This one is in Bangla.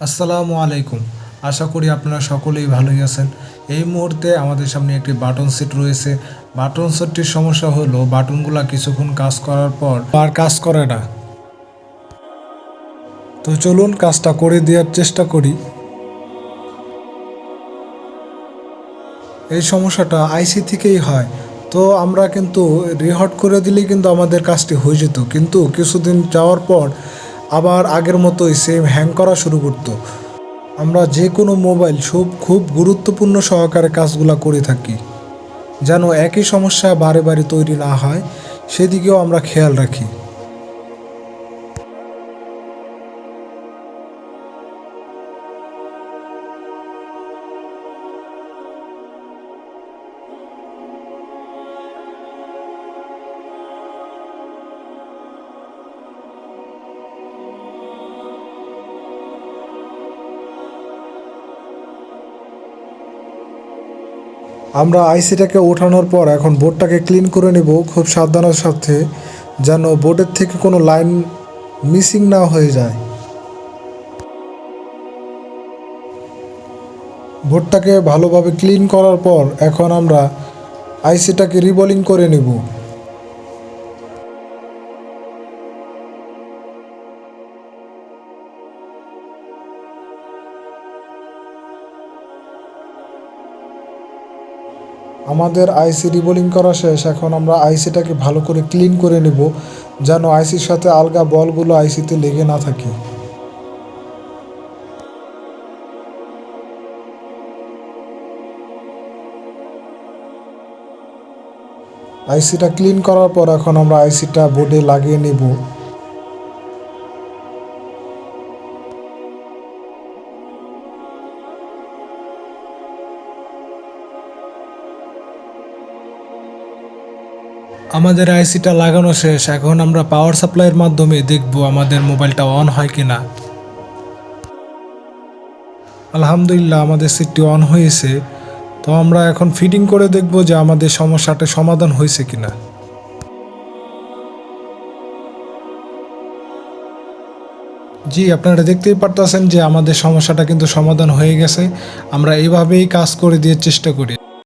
আসসালামু আলাইকুম। আশা করি আপনারা সকলেই ভালোই আছেন। এই মুহূর্তে আমাদের সামনে একটি বাটন সেট রয়েছে। বাটন সেটটির সমস্যা হলো বাটনগুলা কিছুক্ষণ কাজ করার পর আর কাজ করে না। তো চলুন কাজটা করে দেওয়ার চেষ্টা করি। এই সমস্যাটা আইসি থেকেই হয়। তো আমরা কিন্তু রিহট করে দিলেই কিন্তু আমাদের কাজটি হয়ে যেত, কিন্তু কিছুদিন যাওয়ার পর আবার আগের মতোই সেম হ্যাং করা শুরু করতো। আমরা যে কোনো মোবাইল খুব গুরুত্বপূর্ণ সহকারে কাজগুলো করে থাকি, যেন একই সমস্যা বারে বারে তৈরি না হয় সেদিকেও আমরা খেয়াল রাখি। আমরা আইসিটাকে ওঠানোর পর এখন বোর্ডটাকে ক্লিন করে নেব খুব সাবধানের সাথে, যেন বোর্ডের থেকে কোনো লাইন মিসিং না হয়ে যায়। বোর্ডটাকে ভালোভাবে ক্লিন করার পর এখন আমরা আইসিটাকে রিবোলিং করে নেব। আমাদের আইসি রিবোলিং করা শেষ। এখন আমরা আইসিটাকে ভালো করে ক্লিন করে নেব, যেন আইসির সাথে আলগা বলগুলো আইসিতে লেগে না থাকে। আইসিটা ক্লিন করার পর এখন আমরা আইসিটা বোর্ডে লাগিয়ে নেব। আমাদের আইসিটা লাগানো শেষ। এখন আমরা পাওয়ার সাপ্লাইয়ের মাধ্যমে দেখব আমাদের মোবাইলটা অন হয় কিনা। আলহামদুলিল্লাহ আমাদের সেটটি অন হয়েছে। তো আমরা এখন ফিটিং করে দেখব যে আমাদের সমস্যাটা সমাধান হয়েছে কিনা। জি, আপনারা দেখতেই পারতেছেন যে আমাদের সমস্যাটা কিন্তু সমাধান হয়ে গেছে। আমরা এইভাবেই কাজ করে দেওয়ার চেষ্টা করি।